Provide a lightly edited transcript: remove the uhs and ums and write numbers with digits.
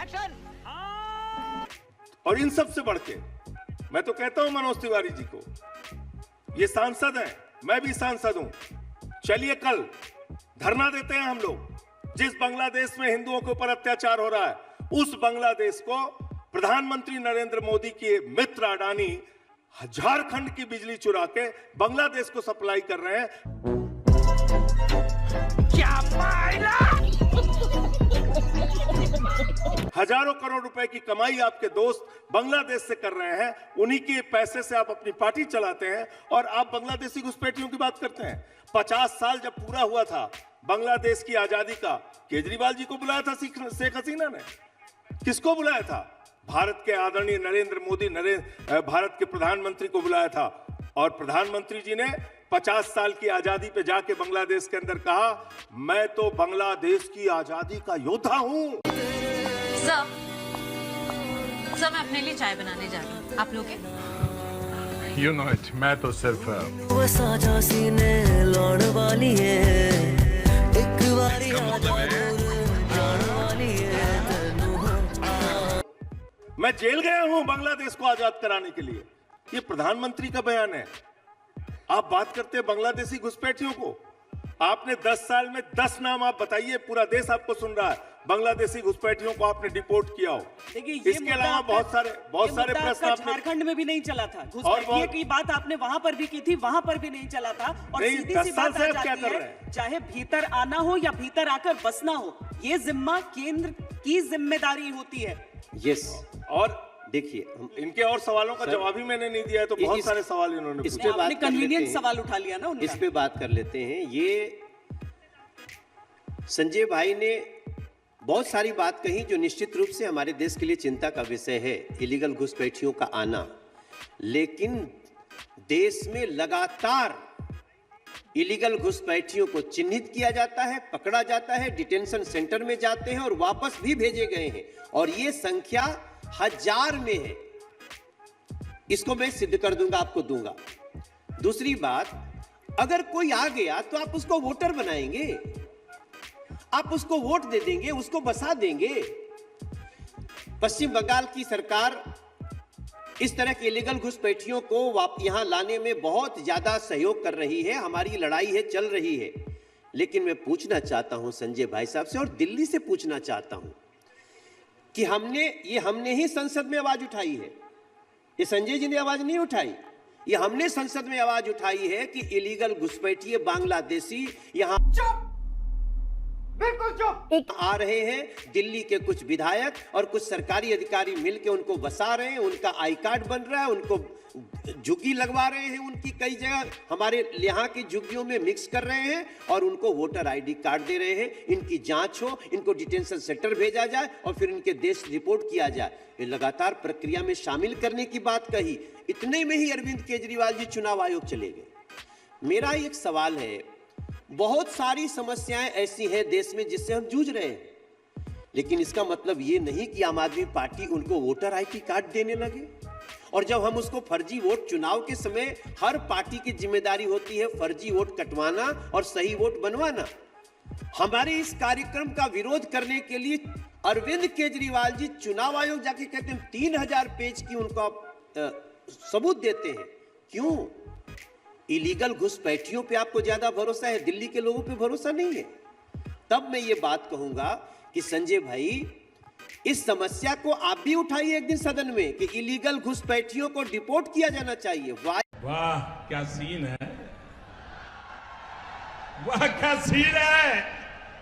Action. और इन सब से बढ़ के मैं तो कहता हूं मनोज तिवारी जी को, ये सांसद हैं, मैं भी सांसद हूं, चलिए कल धरना देते हैं हम लोग। जिस बांग्लादेश में हिंदुओं के ऊपर अत्याचार हो रहा है, उस बांग्लादेश को प्रधानमंत्री नरेंद्र मोदी के मित्र अडानी झारखंड की बिजली चुरा के बांग्लादेश को सप्लाई कर रहे हैं। क्या मायना? हजारों करोड़ रुपए की कमाई आपके दोस्त बांग्लादेश से कर रहे हैं, उन्हीं के पैसे से आप अपनी पार्टी चलाते हैं और आप बांग्लादेशी घुसपैठियों की बात करते हैं। 50 साल जब पूरा हुआ था बांग्लादेश की आजादी का, केजरीवाल जी को बुलाया था शेख हसीना ने? किसको बुलाया था? भारत के आदरणीय नरेंद्र मोदी भारत के प्रधानमंत्री को बुलाया था। और प्रधानमंत्री जी ने 50 साल की आजादी पे जाके बांग्लादेश के अंदर कहा, मैं तो बांग्लादेश की आजादी का योद्धा हूं। सर, मैं अपने लिए चाय बनाने जा रही हूँ, आप लोगे? You know it, मैं तो सिर्फ वाली है, एक बारी मैं जेल गया हूं बांग्लादेश को आजाद कराने के लिए। ये प्रधानमंत्री का बयान है। आप बात करते हैं बांग्लादेशी घुसपैठियों को। आपने 10 साल में 10 नाम आप बताइए, पूरा देश आपको सुन रहा है, बांग्लादेशी घुसपैठियों को आपने डिपोर्ट किया हो। इसके अलावा बहुत सारे प्रश्न झारखंड में भी नहीं चला था। घुसपैठियों की बात आपने वहां पर भी की थी, वहां पर भी नहीं चला था। और सीधी सी बात आ जाती है, चाहे भीतर आना हो या भीतर आकर बसना हो, ये जिम्मा केंद्र की जिम्मेदारी होती है। यस, और देखिए इनके और सवालों का जवाब ही मैंने नहीं दिया है, तो बहुत सारे सवाल इन्होंने इस पे बात कन्वीनियंट सवाल उठा लिया ना उनका। इस पे बात कर लेते हैं। ये संजय भाई ने बहुत सारी बात कही जो निश्चित रूप से हमारे देश के लिए चिंता का विषय है, इलीगल घुसपैठियों का आना। लेकिन देश में लगातार इलीगल घुसपैठियों को चिन्हित किया जाता है, पकड़ा जाता है, डिटेंशन सेंटर में जाते हैं और वापस भी भेजे गए हैं, और ये संख्या 1000 में है। इसको मैं सिद्ध कर दूंगा, आपको दूंगा। दूसरी बात, अगर कोई आ गया तो आप उसको वोटर बनाएंगे, आप उसको वोट दे देंगे, उसको बसा देंगे। पश्चिम बंगाल की सरकार इस तरह के इलीगल घुसपैठियों को यहां लाने में बहुत ज्यादा सहयोग कर रही है। हमारी लड़ाई है, चल रही है। लेकिन मैं पूछना चाहता हूं संजय भाई साहब से, और दिल्ली से पूछना चाहता हूं कि हमने ही संसद में आवाज उठाई है। ये संजय जी ने आवाज नहीं उठाई, ये हमने संसद में आवाज उठाई है कि इलीगल घुसपैठिए बांग्लादेशी यहां बिल्कुल चुप आ रहे हैं। दिल्ली के कुछ विधायक और कुछ सरकारी अधिकारी मिलकर उनको बसा रहे हैं, उनका आई कार्ड बन रहा है, उनको झुग्गी लगवा रहे हैं, उनकी कई जगह हमारे यहाँ की झुग्गियों में मिक्स कर रहे हैं और उनको वोटर आईडी कार्ड दे रहे हैं। इनकी जांच हो, इनको डिटेंशन सेंटर भेजा जाए और फिर इनके देश रिपोर्ट किया जाए। ये लगातार प्रक्रिया में शामिल करने की बात कही। इतने में ही अरविंद केजरीवाल जी चुनाव आयोग चले गए। मेरा एक सवाल है, बहुत सारी समस्याएं ऐसी हैं देश में जिससे हम जूझ रहे हैं, लेकिन इसका मतलब ये नहीं कि आम आदमी पार्टी उनको वोटर आईडी कार्ड देने लगे। और जब हम उसको फर्जी वोट, चुनाव के समय हर पार्टी की जिम्मेदारी होती है फर्जी वोट कटवाना और सही वोट बनवाना। हमारे इस कार्यक्रम का विरोध करने के लिए अरविंद केजरीवाल जी चुनाव आयोग जाके कहते हैं 3000 पेज की उनको सबूत देते हैं। क्यों? इलीगल घुसपैठियों पे आपको ज्यादा भरोसा है, दिल्ली के लोगों पे भरोसा नहीं है। तब मैं ये बात कहूंगा कि संजय भाई, इस समस्या को आप भी उठाइए एक दिन सदन में कि इलीगल घुसपैठियों को डिपोर्ट किया जाना चाहिए। वाह क्या सीन है, वाह क्या सीन है।